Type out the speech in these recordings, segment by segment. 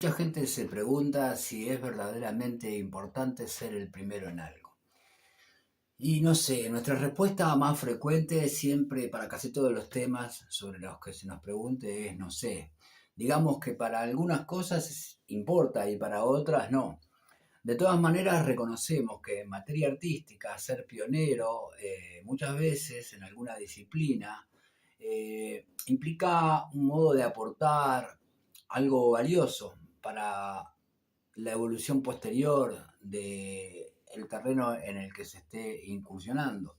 Mucha gente se pregunta si es verdaderamente importante ser el primero en algo. Y no sé, nuestra respuesta más frecuente siempre para casi todos los temas sobre los que se nos pregunte es no sé. Digamos que para algunas cosas importa y para otras no. De todas maneras reconocemos que en materia artística ser pionero muchas veces en alguna disciplina implica un modo de aportar algo valioso para la evolución posterior del terreno en el que se esté incursionando.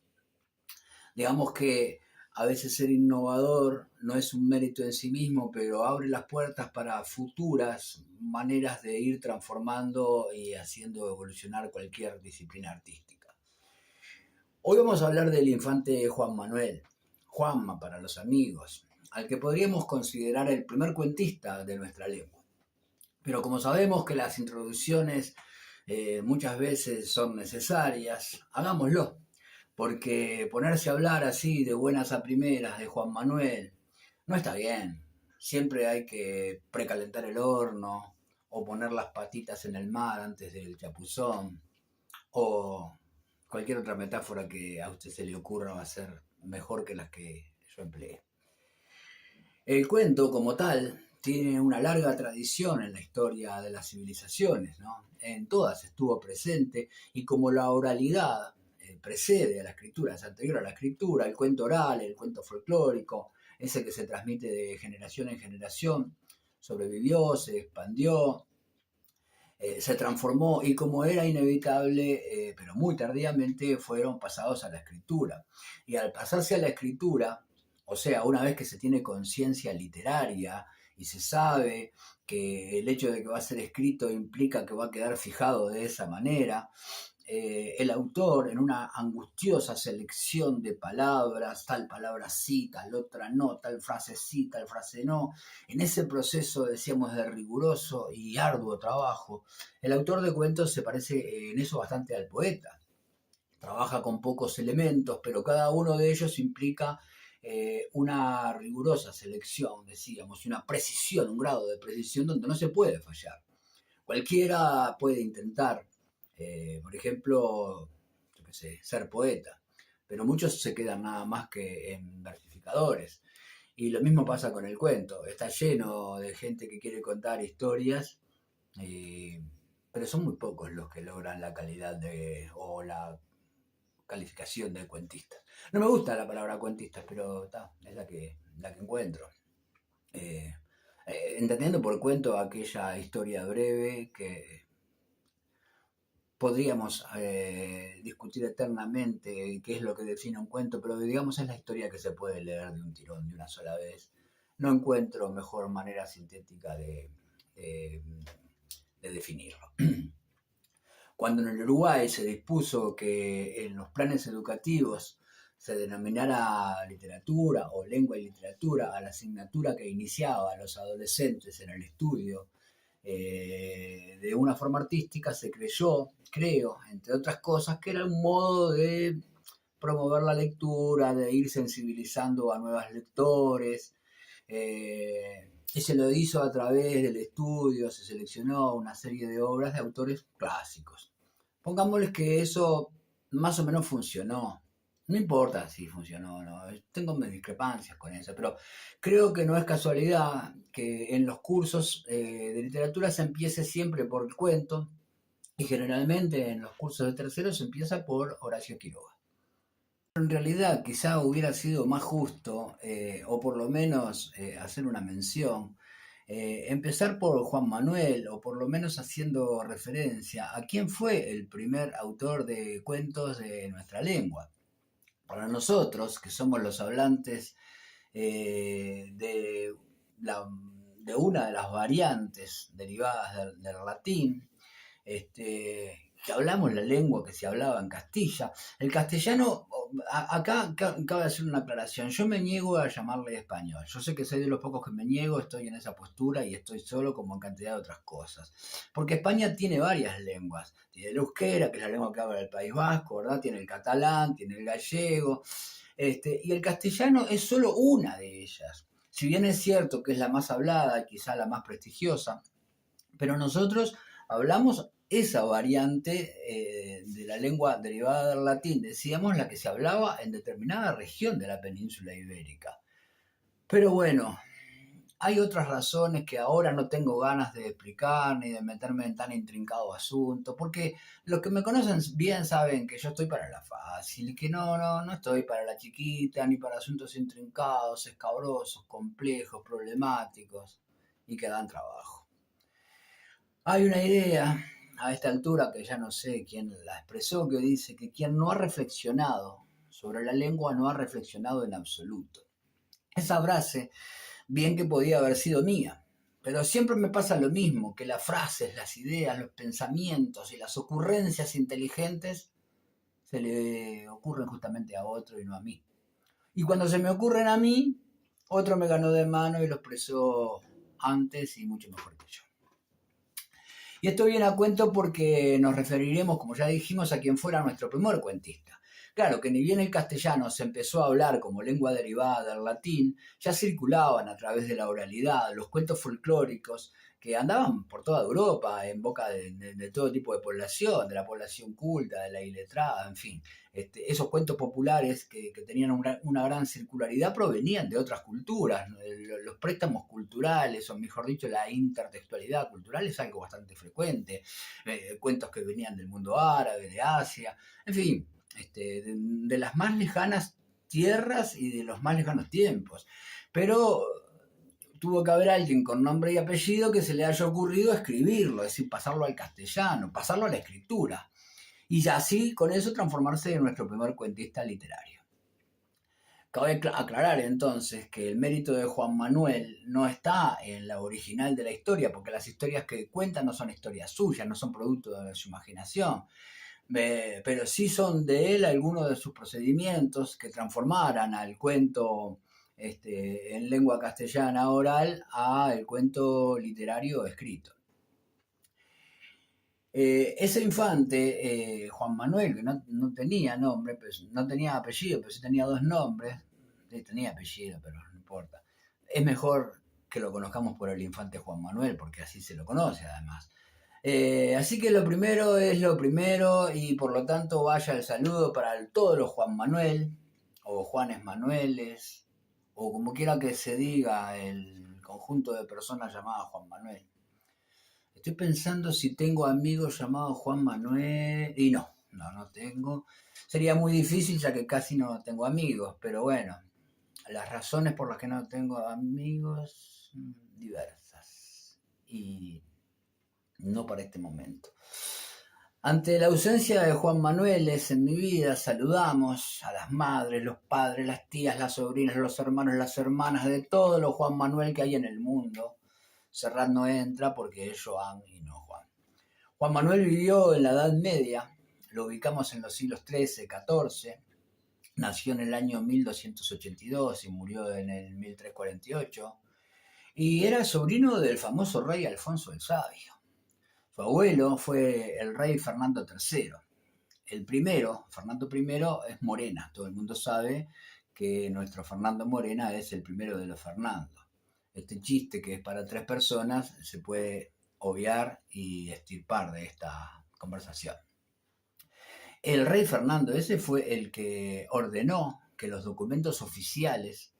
Digamos que a veces ser innovador no es un mérito en sí mismo, pero abre las puertas para futuras maneras de ir transformando y haciendo evolucionar cualquier disciplina artística. Hoy vamos a hablar del infante Juan Manuel, Juanma para los amigos, al que podríamos considerar el primer cuentista de nuestra lengua. Pero como sabemos que las introducciones muchas veces son necesarias, hagámoslo, porque ponerse a hablar así de buenas a primeras de Juan Manuel no está bien. Siempre hay que precalentar el horno o poner las patitas en el mar antes del chapuzón o cualquier otra metáfora que a usted se le ocurra va a ser mejor que las que yo empleé. El cuento, como tal, tiene una larga tradición en la historia de las civilizaciones, ¿no? En todas estuvo presente y como la oralidad precede a la escritura, es anterior a la escritura, el cuento oral, el cuento folclórico, ese que se transmite de generación en generación, sobrevivió, se expandió, se transformó y como era inevitable, pero muy tardíamente, fueron pasados a la escritura. Y al pasarse a la escritura, o sea, una vez que se tiene conciencia literaria y se sabe que el hecho de que va a ser escrito implica que va a quedar fijado de esa manera, el autor en una angustiosa selección de palabras, tal palabra sí, tal otra no, tal frase sí, tal frase no, en ese proceso, decíamos, de riguroso y arduo trabajo, el autor de cuentos se parece en eso bastante al poeta. Trabaja con pocos elementos, pero cada uno de ellos implica una rigurosa selección, decíamos, y una precisión, un grado de precisión donde no se puede fallar. Cualquiera puede intentar, por ejemplo, yo qué sé, ser poeta, pero muchos se quedan nada más que en versificadores. Y lo mismo pasa con el cuento, está lleno de gente que quiere contar historias, eh, pero son muy pocos los que logran la calidad o la calificación de cuentista. No me gusta la palabra cuentista, pero es la que encuentro. Eh, Entendiendo por cuento aquella historia breve que podríamos discutir eternamente qué es lo que define un cuento, pero digamos es la historia que se puede leer de un tirón, de una sola vez. No encuentro mejor manera sintética de, de definirlo. Cuando en el Uruguay se dispuso que en los planes educativos se denominara literatura o lengua y literatura a la asignatura que iniciaba a los adolescentes en el estudio de una forma artística, se creo, entre otras cosas, que era un modo de promover la lectura, de ir sensibilizando a nuevos lectores, y se lo hizo a través del estudio, se seleccionó una serie de obras de autores clásicos. Pongámosles que eso más o menos funcionó. No importa si funcionó o no, tengo mis discrepancias con eso, pero creo que no es casualidad que en los cursos de literatura se empiece siempre por el cuento y generalmente en los cursos de tercero se empieza por Horacio Quiroga. En realidad quizá hubiera sido más justo, o por lo menos hacer una mención, empezar por Juan Manuel, o por lo menos haciendo referencia a quién fue el primer autor de cuentos de nuestra lengua. Para nosotros, que somos los hablantes de, la- de una de las variantes derivadas del latín, que hablamos la lengua que se hablaba en Castilla. El castellano, acá cabe hacer una aclaración, yo me niego a llamarle español, yo sé que soy de los pocos que me niego, estoy en esa postura y estoy solo como en cantidad de otras cosas, porque España tiene varias lenguas, tiene el euskera, que es la lengua que habla el País Vasco, ¿verdad? Tiene el catalán, tiene el gallego, y el castellano es solo una de ellas. Si bien es cierto que es la más hablada, quizá la más prestigiosa, Pero nosotros hablamos esa variante de la lengua derivada del latín, decíamos la que se hablaba en determinada región de la península ibérica. Pero bueno, hay otras razones que ahora no tengo ganas de explicar ni de meterme en tan intrincado asunto, porque los que me conocen bien saben que yo estoy para la fácil, que no estoy para la chiquita, ni para asuntos intrincados, escabrosos, complejos, problemáticos y que dan trabajo. Hay una idea a esta altura que ya no sé quién la expresó, que dice que quien no ha reflexionado sobre la lengua no ha reflexionado en absoluto. Esa frase bien que podía haber sido mía. Pero siempre me pasa lo mismo, que las frases, las ideas, los pensamientos y las ocurrencias inteligentes se le ocurren justamente a otro y no a mí. Y cuando se me ocurren a mí, otro me ganó de mano y lo expresó antes y mucho mejor que yo. Y esto viene a cuento porque nos referiremos, como ya dijimos, a quien fuera nuestro primer cuentista. Claro que ni bien el castellano se empezó a hablar como lengua derivada del latín, ya circulaban a través de la oralidad los cuentos folclóricos que andaban por toda Europa en boca de todo tipo de población, de la población culta, de la iletrada, en fin. Esos cuentos populares que tenían una gran circularidad provenían de otras culturas, ¿no? Los préstamos culturales, o mejor dicho, la intertextualidad cultural es algo bastante frecuente. Cuentos que venían del mundo árabe, de Asia, en fin, de las más lejanas tierras y de los más lejanos tiempos. Pero tuvo que haber alguien con nombre y apellido que se le haya ocurrido escribirlo, es decir, pasarlo al castellano, pasarlo a la escritura. Y ya así, con eso, transformarse en nuestro primer cuentista literario. Cabe aclarar entonces que el mérito de Juan Manuel no está en la original de la historia, porque las historias que cuenta no son historias suyas, no son producto de su imaginación, pero sí son de él algunos de sus procedimientos que transformaran al cuento en lengua castellana oral a el cuento literario escrito. Ese infante, Juan Manuel, que no tenía nombre, pues, no tenía apellido, pero sí tenía dos nombres, sí, tenía apellido, pero no importa. Es mejor que lo conozcamos por el infante Juan Manuel, porque así se lo conoce además. Así que lo primero es lo primero y por lo tanto vaya el saludo para todos los Juan Manuel o Juanes Manueles o como quiera que se diga el conjunto de personas llamadas Juan Manuel. Estoy pensando si tengo amigos llamados Juan Manuel y no tengo. Sería muy difícil ya que casi no tengo amigos, pero bueno, las razones por las que no tengo amigos son diversas y no para este momento. Ante la ausencia de Juan Manueles en mi vida, saludamos a las madres, los padres, las tías, las sobrinas, los hermanos, las hermanas de todos los Juan Manuel que hay en el mundo. Serrat no entra porque es Joan y no Juan. Juan Manuel vivió en la Edad Media, lo ubicamos en los siglos XIII, XIV, nació en el año 1282 y murió en el 1348, y era sobrino del famoso rey Alfonso el Sabio. Su abuelo fue el rey Fernando III. El primero, Fernando I, es Morena. Todo el mundo sabe que nuestro Fernando Morena es el primero de los Fernandos. Este chiste que es para tres personas se puede obviar y extirpar de esta conversación. El rey Fernando ese fue el que ordenó que los documentos oficiales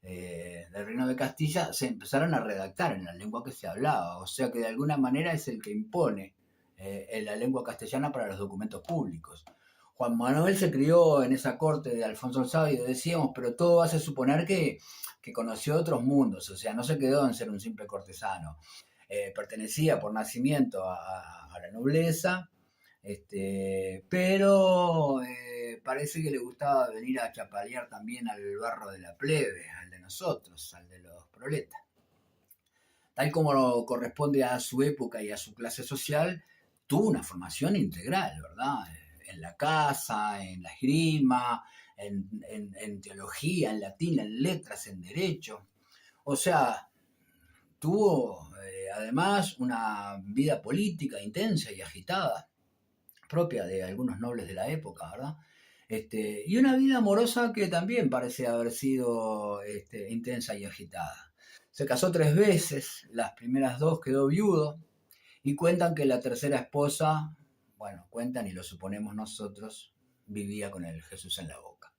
del Reino de Castilla se empezaron a redactar en la lengua que se hablaba, o sea que de alguna manera es el que impone la lengua castellana para los documentos públicos. Juan Manuel se crió en esa corte de Alfonso el Sabio, decíamos, pero todo hace suponer que conoció otros mundos, o sea, no se quedó en ser un simple cortesano. Pertenecía por nacimiento a la nobleza, pero parece que le gustaba venir a chapalear también al barro de la plebe, al de nosotros, al de los proletas. Tal como corresponde a su época y a su clase social, tuvo una formación integral, ¿verdad? En la casa, en la esgrima, en teología, en latín, en letras, en derecho. O sea, tuvo además una vida política intensa y agitada, propia de algunos nobles de la época, ¿verdad? Y una vida amorosa que también parece haber sido intensa y agitada. Se casó 3 veces, las primeras 2 quedó viudo, Y cuentan que la tercera esposa, bueno, cuentan y lo suponemos nosotros, vivía con el Jesús en la boca.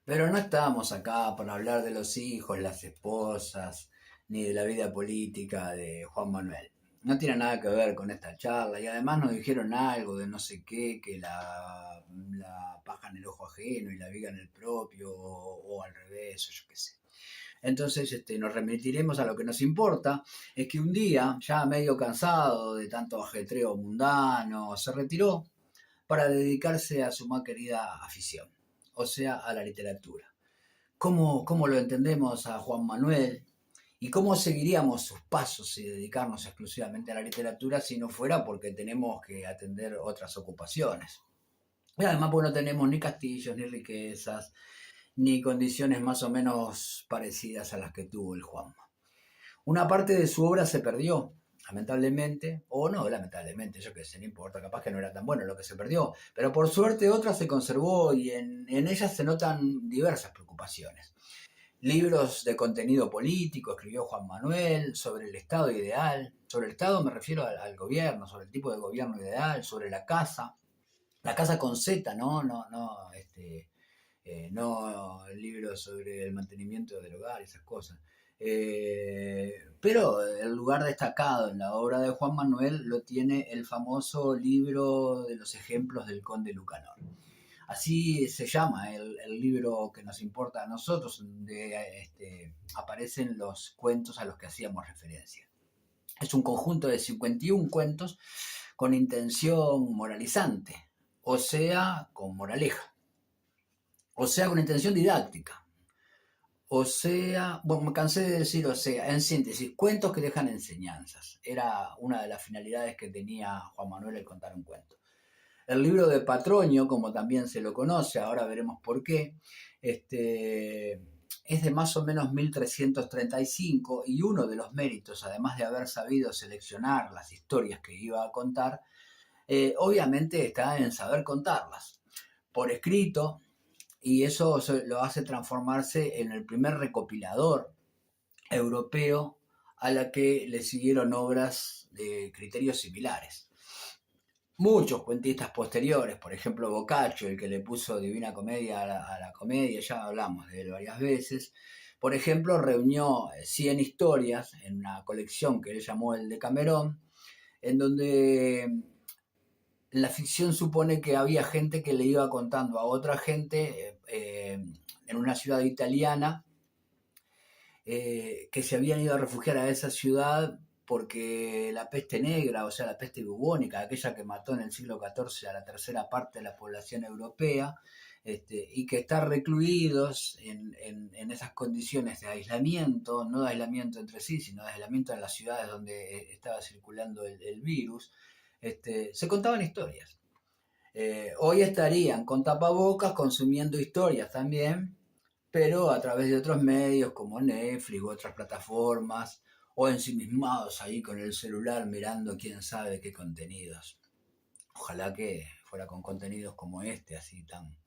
Pero no estamos acá para hablar de los hijos, las esposas, ni de la vida política de Juan Manuel. No tiene nada que ver con esta charla y además nos dijeron algo de no sé qué, que la paja en el ojo ajeno y la viga en el propio, o al revés, o yo qué sé. Entonces nos remitiremos a lo que nos importa, es que un día, ya medio cansado de tanto ajetreo mundano, se retiró para dedicarse a su más querida afición, o sea, a la literatura. ¿Cómo lo entendemos a Juan Manuel? ¿Y cómo seguiríamos sus pasos y dedicarnos exclusivamente a la literatura si no fuera porque tenemos que atender otras ocupaciones? Y además, pues no tenemos ni castillos, ni riquezas, ni condiciones más o menos parecidas a las que tuvo el Juanma. Una parte de su obra se perdió, lamentablemente, o no lamentablemente, yo qué sé, no importa, capaz que no era tan bueno lo que se perdió, pero por suerte otra se conservó y en ellas se notan diversas preocupaciones. Libros de contenido político escribió Juan Manuel sobre el Estado ideal, sobre el Estado me refiero al gobierno, sobre el tipo de gobierno ideal, sobre la casa con Z, no libros sobre el mantenimiento del hogar y esas cosas. Pero el lugar destacado en la obra de Juan Manuel lo tiene el famoso libro de los ejemplos del conde Lucanor. Así se llama el libro que nos importa a nosotros, donde aparecen los cuentos a los que hacíamos referencia. Es un conjunto de 51 cuentos con intención moralizante, o sea, con moraleja, o sea, con intención didáctica, o sea, bueno, me cansé de decir o sea, en síntesis, cuentos que dejan enseñanzas. Era una de las finalidades que tenía Juan Manuel el contar un cuento. El libro de Patroño, como también se lo conoce, ahora veremos por qué, es de más o menos 1335 y uno de los méritos, además de haber sabido seleccionar las historias que iba a contar, obviamente está en saber contarlas por escrito, y eso lo hace transformarse en el primer recopilador europeo a la que le siguieron obras de criterios similares. Muchos cuentistas posteriores, por ejemplo Boccaccio, el que le puso Divina Comedia a la comedia, ya hablamos de él varias veces, por ejemplo, reunió 100 historias en una colección que él llamó el Decamerón, en donde la ficción supone que había gente que le iba contando a otra gente en una ciudad italiana que se habían ido a refugiar a esa ciudad porque la peste negra, o sea, la peste bubónica, aquella que mató en el siglo XIV a la tercera parte de la población europea, y que estar recluidos en esas condiciones de aislamiento, no de aislamiento entre sí, sino de aislamiento en las ciudades donde estaba circulando el virus, se contaban historias. Hoy estarían con tapabocas consumiendo historias también, pero a través de otros medios como Netflix u otras plataformas, o ensimismados ahí con el celular mirando quién sabe qué contenidos. Ojalá que fuera con contenidos como este, así tan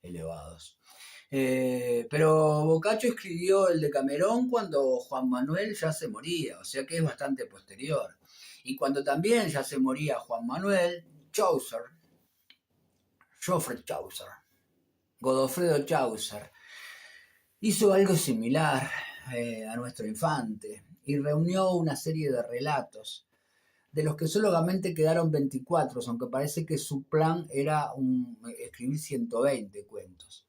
elevados. Pero Boccaccio escribió el Decamerón cuando Juan Manuel ya se moría, o sea que es bastante posterior. Y cuando también ya se moría Juan Manuel, Geoffrey Chaucer, Godofredo Chaucer, hizo algo similar a nuestro infante y reunió una serie de relatos, de los que solamente quedaron 24, aunque parece que su plan era escribir 120 cuentos.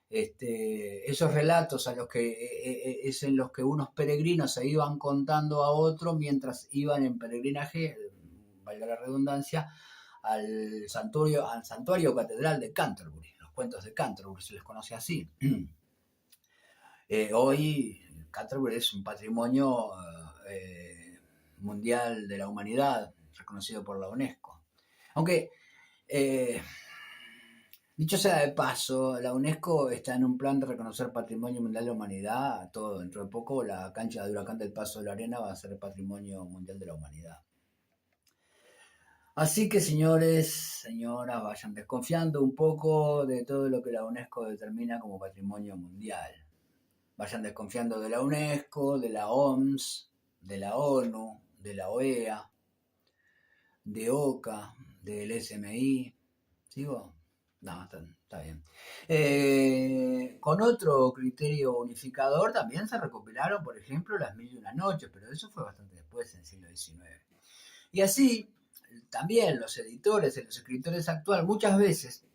Esos relatos es en los que unos peregrinos se iban contando a otros mientras iban en peregrinaje, valga la redundancia, al santuario catedral de Canterbury. Los cuentos de Canterbury se les conoce así. Hoy Canterbury es un patrimonio mundial de la humanidad, reconocido por la UNESCO. Aunque, dicho sea de paso, la UNESCO está en un plan de reconocer Patrimonio Mundial de la Humanidad. Todo dentro de poco la cancha de Huracán del Paso de la Arena va a ser Patrimonio Mundial de la Humanidad. Así que, señores, señoras, vayan desconfiando un poco de todo lo que la UNESCO determina como patrimonio mundial. Vayan desconfiando de la UNESCO, de la OMS, de la ONU, de la OEA, de Oca, del SMI. ¿Sigo? No, está bien. Con otro criterio unificador también se recopilaron, por ejemplo, las Mil y una Noches, pero eso fue bastante después, en el siglo XIX. Y así, también los editores y los escritores actuales muchas veces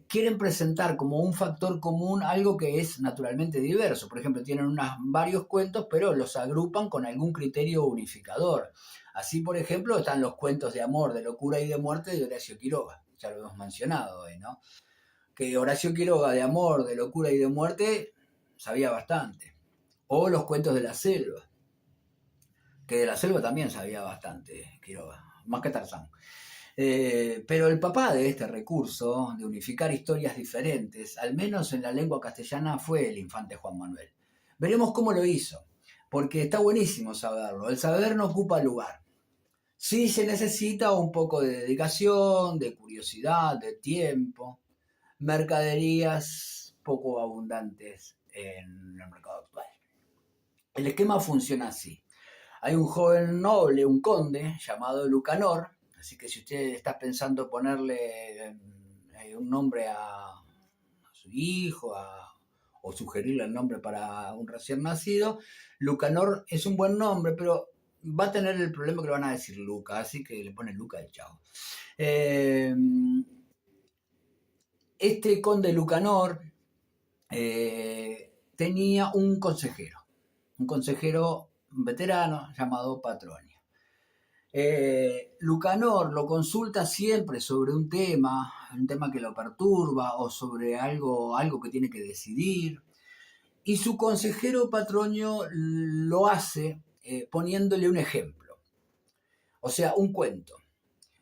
quieren presentar como un factor común algo que es naturalmente diverso. Por ejemplo, tienen varios cuentos, pero los agrupan con algún criterio unificador. Así, por ejemplo, están los cuentos de amor, de locura y de muerte de Horacio Quiroga. Ya lo hemos mencionado hoy, ¿no? Que Horacio Quiroga de amor, de locura y de muerte sabía bastante. O los cuentos de la selva, que de la selva también sabía bastante Quiroga, más que Tarzán. Pero el papá de este recurso, de unificar historias diferentes, al menos en la lengua castellana, fue el infante Juan Manuel. Veremos cómo lo hizo, porque está buenísimo saberlo. El saber no ocupa lugar. Sí se necesita un poco de dedicación, de curiosidad, de tiempo, mercaderías poco abundantes en el mercado actual. El esquema funciona así. Hay un joven noble, un conde, llamado Lucanor, así que si usted está pensando ponerle un nombre a su hijo o sugerirle el nombre para un recién nacido, Lucanor es un buen nombre, pero va a tener el problema que le van a decir Luca, así que le ponen Luca y chao. Eh, este conde Lucanor tenía un consejero veterano llamado Patronio. Lucanor lo consulta siempre sobre un tema que lo perturba o sobre algo que tiene que decidir. Y su consejero Patronio lo hace poniéndole un ejemplo, o sea, un cuento.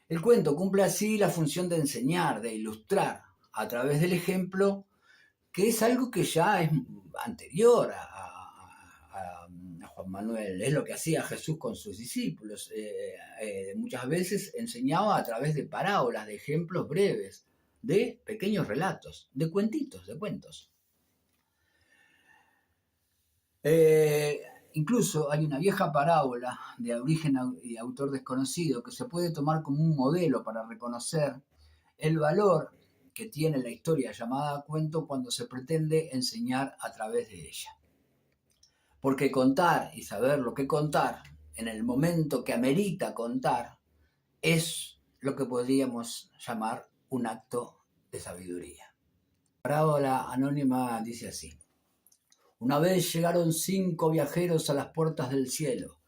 El cuento cumple así la función de enseñar, de ilustrar a través del ejemplo, que es algo que ya es anterior a Juan Manuel, es lo que hacía Jesús con sus discípulos. Muchas veces enseñaba a través de parábolas, de ejemplos breves, de pequeños relatos, de cuentitos, de cuentos. Eh, Incluso hay una vieja parábola de origen y autor desconocido que se puede tomar como un modelo para reconocer el valor que tiene la historia llamada cuento cuando se pretende enseñar a través de ella. Porque contar y saber lo que contar en el momento que amerita contar es lo que podríamos llamar un acto de sabiduría. La parábola anónima dice así. Una vez llegaron 5 viajeros a las puertas del cielo.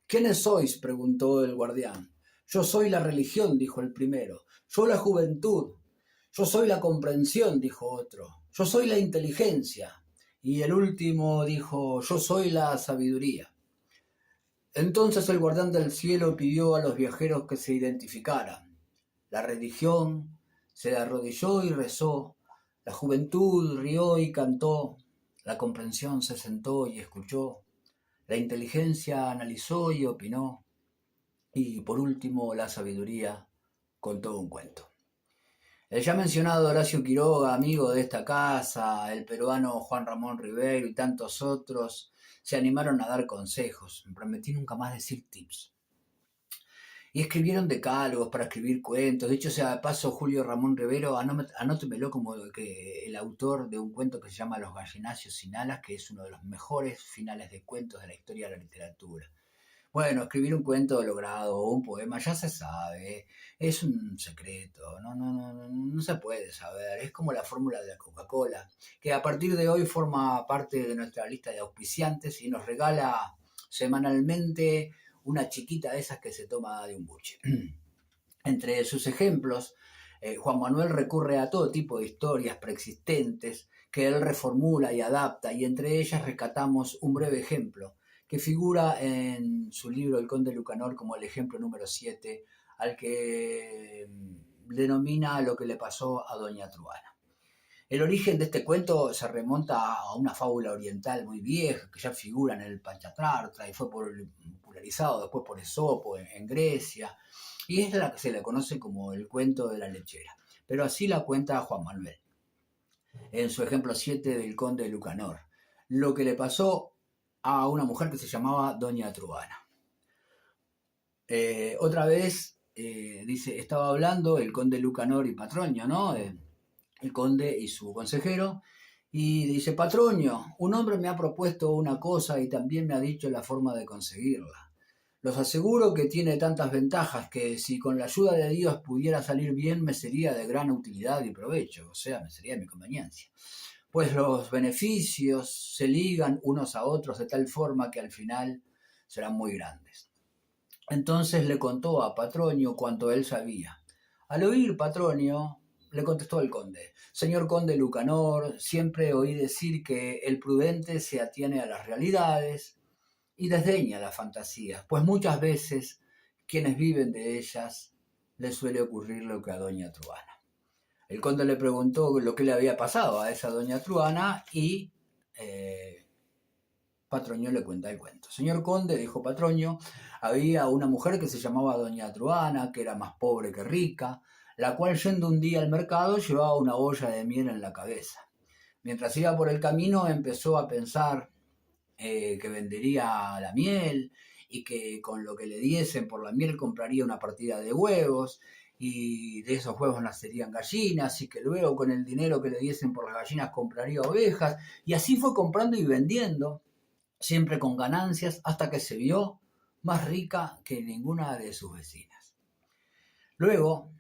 ¿Quiénes sois?, preguntó el guardián. Yo soy la religión, dijo el primero. Yo la juventud. Yo soy la comprensión, dijo otro. Yo soy la inteligencia. Y el último dijo, yo soy la sabiduría. Entonces el guardián del cielo pidió a los viajeros que se identificaran. La religión se arrodilló y rezó. La juventud rió y cantó. La comprensión se sentó y escuchó. La inteligencia analizó y opinó. Y por último, la sabiduría contó un cuento. El ya mencionado Horacio Quiroga, amigo de esta casa, el peruano Juan Ramón Ribeiro y tantos otros, se animaron a dar consejos. Me prometí nunca más decir tips. Y escribieron decálogos para escribir cuentos. De hecho, sea de paso, Julio Ramón Rivero, anótemelo como que el autor de un cuento que se llama Los gallinacios sin alas, que es uno de los mejores finales de cuentos de la historia de la literatura. Bueno, escribir un cuento logrado o un poema ya se sabe, es un secreto, no se puede saber, es como la fórmula de la Coca-Cola, que a partir de hoy forma parte de nuestra lista de auspiciantes y nos regala semanalmente una chiquita de esas que se toma de un buche. Entre sus ejemplos, Juan Manuel recurre a todo tipo de historias preexistentes que él reformula y adapta, y entre ellas rescatamos un breve ejemplo que figura en su libro El Conde Lucanor como el ejemplo número 7, al que denomina lo que le pasó a Doña Truana. El origen de este cuento se remonta a una fábula oriental muy vieja que ya figura en el Panchatrartra y fue popularizado después por Esopo en Grecia, y es la que se le conoce como el cuento de la lechera. Pero así la cuenta Juan Manuel, en su ejemplo 7 del Conde de Lucanor. Lo que le pasó a una mujer que se llamaba Doña Truana. Otra vez, dice, estaba hablando el conde Lucanor y Patronio, ¿no? El conde y su consejero, y dice, Patronio, un hombre me ha propuesto una cosa y también me ha dicho la forma de conseguirla. Los aseguro que tiene tantas ventajas que si con la ayuda de Dios pudiera salir bien me sería de gran utilidad y provecho, o sea, me sería de mi conveniencia. Pues los beneficios se ligan unos a otros de tal forma que al final serán muy grandes. Entonces le contó a Patronio cuanto él sabía. Al oír Patronio, le contestó el conde, señor conde Lucanor, siempre oí decir que el prudente se atiene a las realidades y desdeña las fantasías, pues muchas veces quienes viven de ellas les suele ocurrir lo que a doña Truana. El conde le preguntó lo que le había pasado a esa doña Truana y eh, Patronio le cuenta el cuento. Señor conde, dijo Patronio, había una mujer que se llamaba doña Truana, que era más pobre que rica, la cual yendo un día al mercado llevaba una olla de miel en la cabeza. Mientras iba por el camino empezó a pensar que vendería la miel y que con lo que le diesen por la miel compraría una partida de huevos y de esos huevos nacerían gallinas y que luego con el dinero que le diesen por las gallinas compraría ovejas y así fue comprando y vendiendo siempre con ganancias hasta que se vio más rica que ninguna de sus vecinas. Luego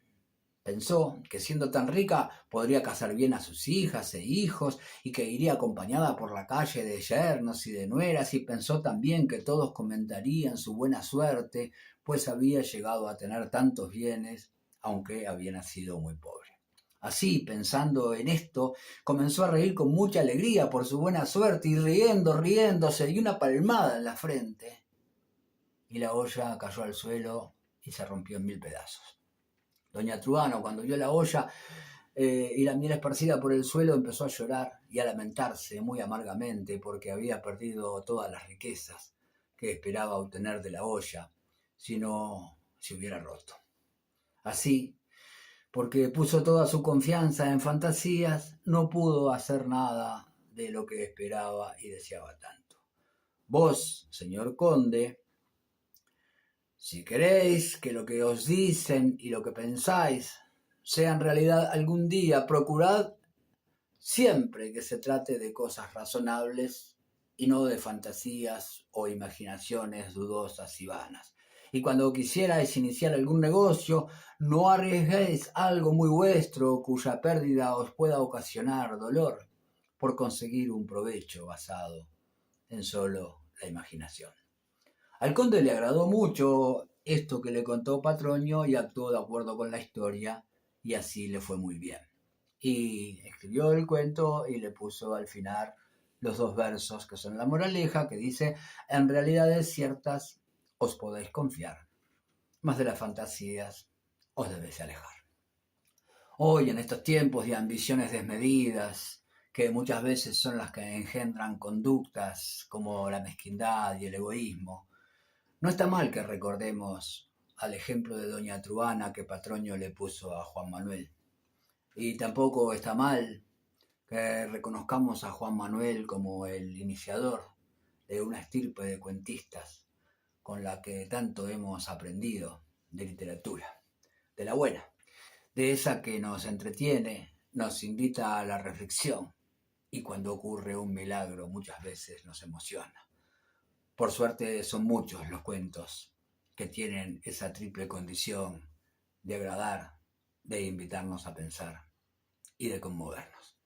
pensó que siendo tan rica podría casar bien a sus hijas e hijos y que iría acompañada por la calle de yernos y de nueras y pensó también que todos comentarían su buena suerte, pues había llegado a tener tantos bienes, aunque había nacido muy pobre. Así, pensando en esto, comenzó a reír con mucha alegría por su buena suerte y riéndose y una palmada en la frente. Y la olla cayó al suelo y se rompió en 1000 pedazos. Doña Truano, cuando vio la olla y la miel esparcida por el suelo, empezó a llorar y a lamentarse muy amargamente porque había perdido todas las riquezas que esperaba obtener de la olla si no se hubiera roto. Así, porque puso toda su confianza en fantasías, no pudo hacer nada de lo que esperaba y deseaba tanto. Vos, señor conde, si queréis que lo que os dicen y lo que pensáis sea en realidad algún día, procurad siempre que se trate de cosas razonables y no de fantasías o imaginaciones dudosas y vanas. Y cuando quisierais iniciar algún negocio, no arriesguéis algo muy vuestro cuya pérdida os pueda ocasionar dolor por conseguir un provecho basado en solo la imaginación. Al conde le agradó mucho esto que le contó Patronio y actuó de acuerdo con la historia y así le fue muy bien. Y escribió el cuento y le puso al final los 2 versos que son la moraleja, que dice, en realidades ciertas os podéis confiar, mas de las fantasías os debéis alejar. Hoy, en estos tiempos de ambiciones desmedidas, que muchas veces son las que engendran conductas como la mezquindad y el egoísmo, no está mal que recordemos al ejemplo de doña Truana que Patronio le puso a Juan Manuel. Y tampoco está mal que reconozcamos a Juan Manuel como el iniciador de una estirpe de cuentistas con la que tanto hemos aprendido de literatura, de la buena, de esa que nos entretiene, nos invita a la reflexión y cuando ocurre un milagro muchas veces nos emociona. Por suerte son muchos los cuentos que tienen esa triple condición de agradar, de invitarnos a pensar y de conmovernos.